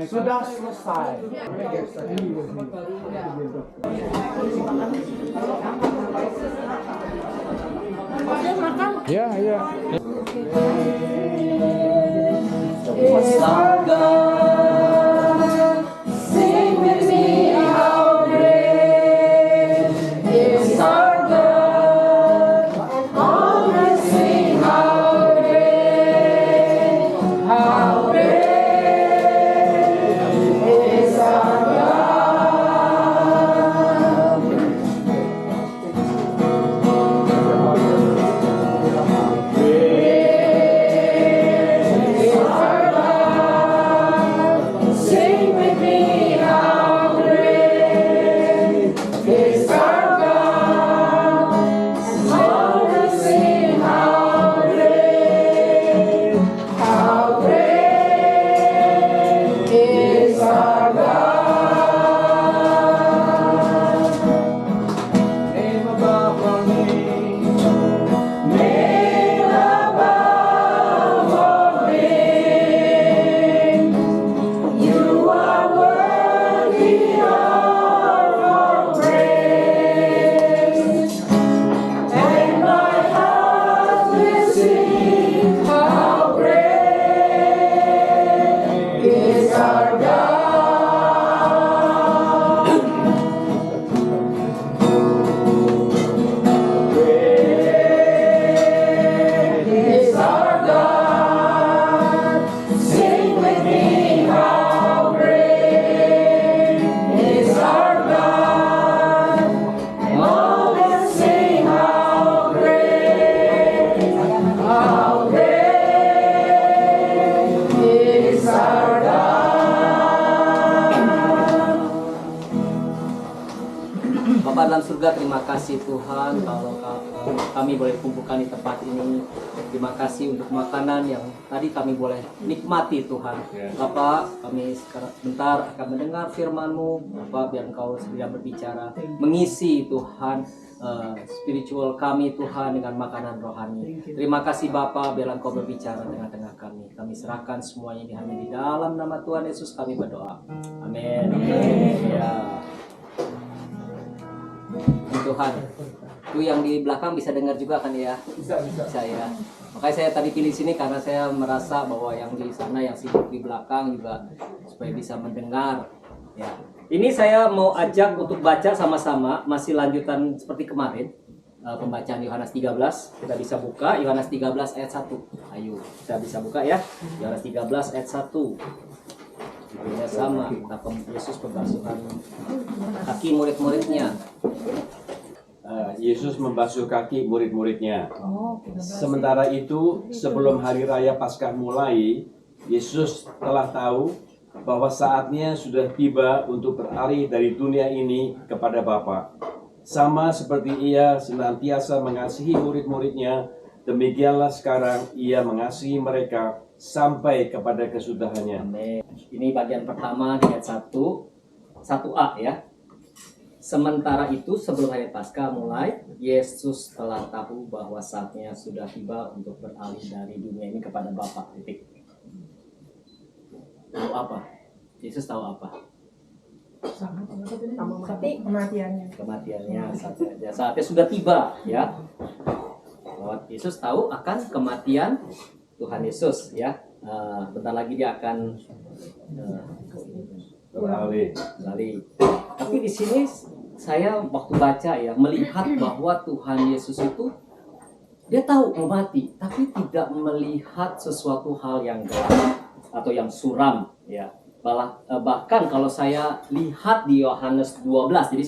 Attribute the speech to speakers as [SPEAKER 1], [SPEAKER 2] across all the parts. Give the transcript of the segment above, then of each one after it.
[SPEAKER 1] Sudah selesai.
[SPEAKER 2] Ya, ya.
[SPEAKER 3] Bapa dalam surga, terima kasih Tuhan kalau kami boleh kumpulkan di tempat ini. Terima kasih untuk makanan yang tadi kami boleh nikmati Tuhan. Bapak, kami sekarang bentar akan mendengar firman-Mu. Bapak, biar Engkau segera berbicara, mengisi Tuhan spiritual kami Tuhan dengan makanan rohani. Terima kasih Bapak, biar Engkau berbicara tengah-tengah kami. Kami serahkan semuanya ini hanya di dalam nama Tuhan Yesus kami berdoa. Amin. Ya. Tuhan, itu yang di belakang bisa dengar juga kan ya? Bisa ya. Makanya saya tadi pilih sini karena saya merasa bahwa yang di sana yang sibuk di belakang juga supaya bisa mendengar. Ya. Ini saya mau ajak untuk baca sama-sama, masih lanjutan seperti kemarin. Pembacaan Yohanes 13, kita bisa buka Yohanes 13 ayat 1. Ayo, kita bisa buka ya. Yohanes 13 ayat 1. Judulnya sama, tentang Yesus membasuhkan kaki murid-muridnya.
[SPEAKER 4] Yesus membasuh kaki murid-muridnya. Sementara itu, sebelum hari raya Paskah mulai, Yesus telah tahu bahwa saatnya sudah tiba untuk beralih dari dunia ini kepada Bapa. Sama seperti Ia senantiasa mengasihi murid-muridnya, demikianlah sekarang Ia mengasihi mereka sampai kepada kesudahannya.
[SPEAKER 3] Amin. Ini bagian pertama di ayat 1a ya. Sementara itu sebelum hari Paskah mulai, Yesus telah tahu bahwa saatnya sudah tiba untuk beralih dari dunia ini kepada Bapa. Titik. Tahu apa? Yesus tahu apa? Kematiannya. Saatnya sudah tiba ya. Bahwa Yesus tahu akan kematian Tuhan Yesus ya. Bentar lagi dia akan beralih. Tapi di sini saya waktu baca ya melihat bahwa Tuhan Yesus itu dia tahu mau mati, tapi tidak melihat sesuatu hal yang gelap atau yang suram ya. Bahkan kalau saya lihat di Yohanes 12, jadi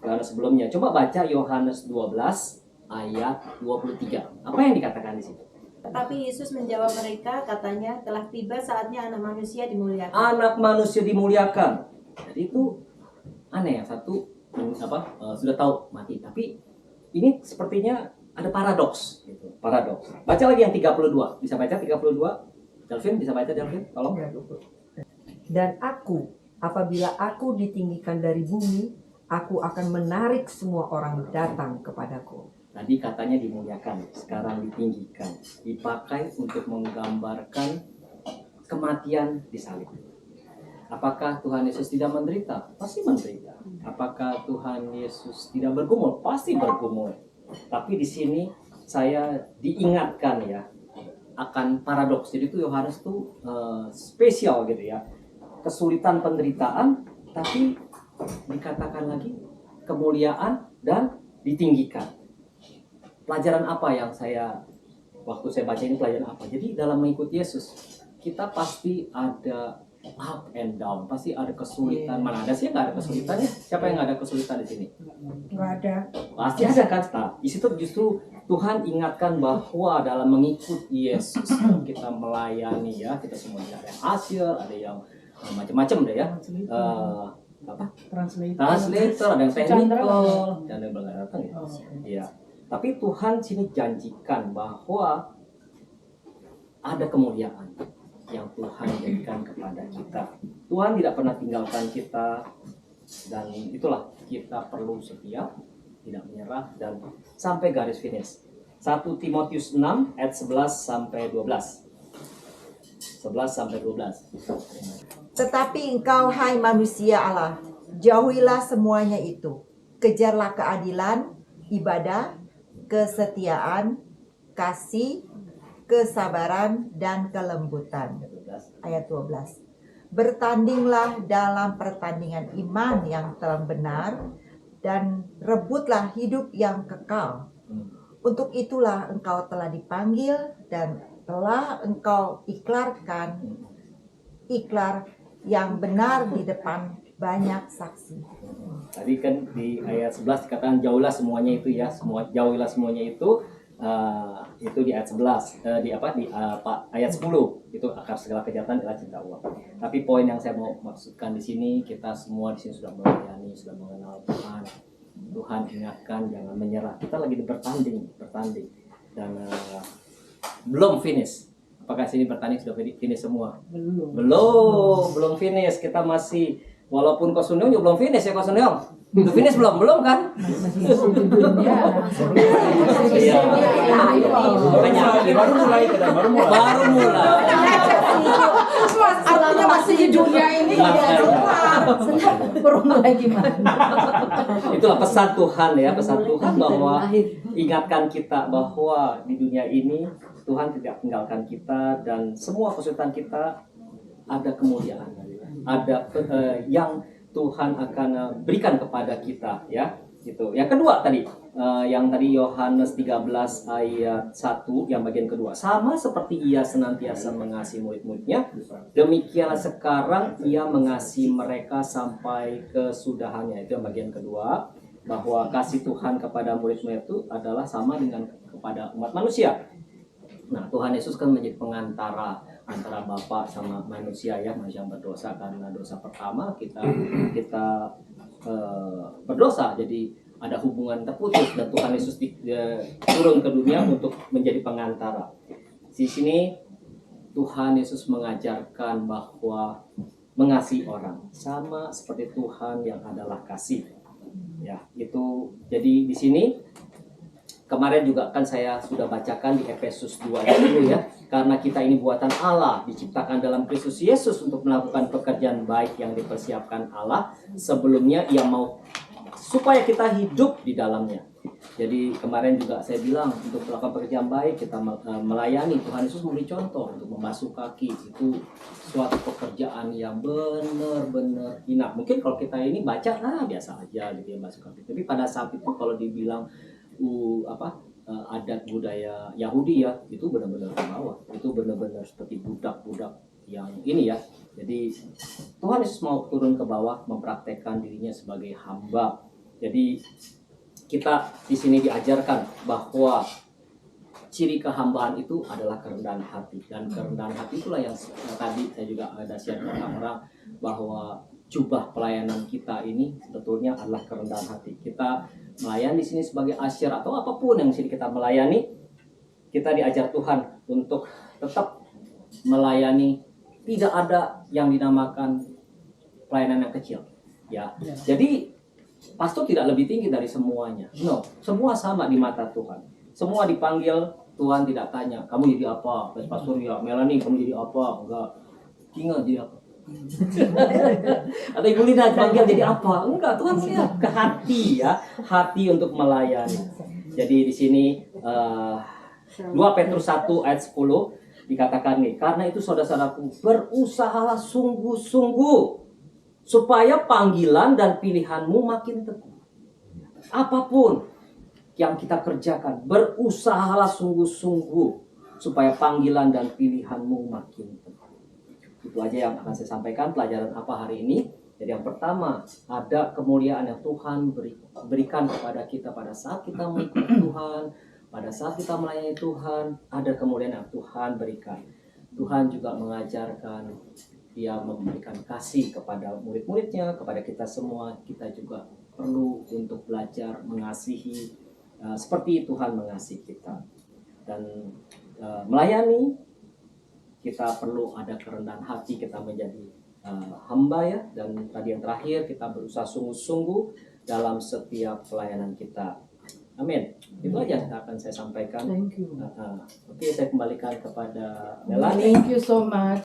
[SPEAKER 3] Yohanes sebelumnya, coba baca Yohanes 12 ayat 23. Apa yang dikatakan di situ?
[SPEAKER 5] Tetapi Yesus menjawab mereka, katanya, telah tiba saatnya anak manusia dimuliakan.
[SPEAKER 3] Anak manusia dimuliakan. Jadi itu aneh ya, satu sudah tahu mati, tapi ini sepertinya ada paradoks gitu. paradoks. Baca lagi yang 32. Bisa baca 32? Delvin, bisa baca Delvin? Tolong.
[SPEAKER 1] Dan apabila aku ditinggikan dari bumi, aku akan menarik semua orang datang kepadaku.
[SPEAKER 3] Tadi katanya dimuliakan, sekarang ditinggikan. Dipakai untuk menggambarkan kematian di salib. Apakah Tuhan Yesus tidak menderita? Pasti menderita. Apakah Tuhan Yesus tidak bergumul? Pasti bergumul. Tapi di sini saya diingatkan ya akan paradoks. Jadi itu Yohanes tuh spesial gitu ya. Kesulitan penderitaan, tapi dikatakan lagi kemuliaan dan ditinggikan. Pelajaran apa yang waktu saya baca ini pelajaran apa? Jadi dalam mengikuti Yesus, kita pasti ada up and down, pasti ada kesulitan. Mana ada sih yang nggak ada kesulitannya? Siapa yang nggak ada kesulitan di sini?
[SPEAKER 1] Nggak ada.
[SPEAKER 3] Pasti ada kan? Nah, di situ justru Tuhan ingatkan bahwa dalam mengikuti Yesus kita melayani ya, kita semua ada yang asyik, ada yang macam-macam deh ya. Translator, ada yang technical, dan ada yang belum datang ya. Iya. Tapi Tuhan sini janjikan bahwa ada kemuliaan yang Tuhan berikan kepada kita. Tuhan tidak pernah tinggalkan kita, dan itulah kita perlu setia, tidak menyerah, dan sampai garis finish. 1 Timotius 6 ayat 11 sampai 12. 11 sampai 12.
[SPEAKER 2] Tetapi engkau, hai manusia Allah, jauhilah semuanya itu. Kejarlah keadilan, ibadah, kesetiaan, kasih, kesabaran, dan kelembutan. Ayat 12. Bertandinglah dalam pertandingan iman yang terang benar, dan rebutlah hidup yang kekal. Untuk itulah engkau telah dipanggil dan telah engkau ikrar yang benar di depan banyak saksi.
[SPEAKER 3] Tadi kan di ayat 11 dikatakan jauhlah semuanya itu ya, jauhilah semuanya itu di ayat 11 ayat 10 itu akar segala kejahatan adalah cinta uang. Tapi poin yang saya mau maksudkan di sini, kita semua di sini sudah melayani, sudah mengenal Tuhan. Tuhan ingatkan jangan menyerah. Kita lagi bertanding dan belum finish. Apakah sini bertanding sudah finish semua? Belum finish. Kita masih, walaupun Ko Sun Leong juga belum finish ya Ko Sun Leong. Udah finish belum kan? Iya. Makanya baru mulai.
[SPEAKER 1] Artinya masih di dunia ini baru mulai gimana?
[SPEAKER 3] Itulah pesan Tuhan ya, pesan Tuhan bahwa ingatkan kita bahwa di dunia ini Tuhan tidak tinggalkan kita, dan semua kesulitan kita ada kemuliaan, ada yang Tuhan akan berikan kepada kita ya. Gitu. Yang kedua tadi, yang tadi Yohanes 13 ayat 1 yang bagian kedua, sama seperti ia senantiasa mengasihi murid-muridnya, demikianlah sekarang ia mengasihi mereka sampai kesudahannya. Itu yang bagian kedua, bahwa kasih Tuhan kepada murid-murid itu adalah sama dengan kepada umat manusia. Nah, Tuhan Yesus kan menjadi pengantara antara Bapa sama manusia ya, manusia yang berdosa karena dosa pertama kita berdosa, jadi ada hubungan terputus, dan Tuhan Yesus turun ke dunia untuk menjadi pengantara. Di sini Tuhan Yesus mengajarkan bahwa mengasihi orang sama seperti Tuhan yang adalah kasih. Ya, itu jadi di sini kemarin juga kan saya sudah bacakan di Efesus 2 dulu ya. Karena kita ini buatan Allah, diciptakan dalam Kristus Yesus untuk melakukan pekerjaan baik yang dipersiapkan Allah sebelumnya Ia mau supaya kita hidup di dalamnya. Jadi kemarin juga saya bilang untuk melakukan pekerjaan baik kita melayani. Tuhan Yesus memberi contoh untuk membasuh kaki, itu suatu pekerjaan yang benar-benar hina. Mungkin kalau kita ini baca biasa aja gitu ya basuh kaki. Tapi pada saat itu kalau dibilang adat budaya Yahudi ya, itu benar-benar ke bawah, itu benar-benar seperti budak-budak yang ini ya. Jadi Tuhan Yesus mau turun ke bawah, mempraktekkan dirinya sebagai hamba. Jadi kita di sini diajarkan bahwa ciri kehambaan itu adalah kerendahan hati, dan kerendahan hati itulah yang tadi saya juga ada share ke orang-orang bahwa jubah pelayanan kita ini sebetulnya adalah kerendahan hati. Kita melayani di sini sebagai asyir atau apapun yang sini kita melayani, kita diajar Tuhan untuk tetap melayani. Tidak ada yang dinamakan pelayanan yang kecil, ya. Jadi pastor tidak lebih tinggi dari semuanya. No, semua sama di mata Tuhan. Semua dipanggil, Tuhan tidak tanya, kamu jadi apa? Pastor ya, Melanie kamu jadi apa? Enggak. Kinga jadi apa? Atau Ibu Lina panggil jadi apa? Enggak, Tuhan lihat ke hati ya, hati untuk melayani. Jadi di sini 2 Petrus 1 ayat 10 dikatakan nih, karena itu saudara-saudaraku, berusahalah sungguh-sungguh supaya panggilan dan pilihanmu makin teguh. Apapun yang kita kerjakan, berusahalah sungguh-sungguh supaya panggilan dan pilihanmu makin teguh. Itu aja yang akan saya sampaikan pelajaran apa hari ini. Jadi yang pertama, ada kemuliaan yang Tuhan berikan kepada kita pada saat kita mengikuti Tuhan, pada saat kita melayani Tuhan, ada kemuliaan yang Tuhan berikan. Tuhan juga mengajarkan, Dia memberikan kasih kepada murid-muridnya, kepada kita semua. Kita juga perlu untuk belajar mengasihi seperti Tuhan mengasihi kita. Dan melayani, kita perlu ada kerendahan hati, kita menjadi hamba ya. Dan tadi yang terakhir, kita berusaha sungguh-sungguh dalam setiap pelayanan kita. Amin. Itu aja yang akan saya sampaikan.
[SPEAKER 1] Thank you.
[SPEAKER 3] Oke, saya kembalikan kepada Melanie.
[SPEAKER 1] Thank you so much.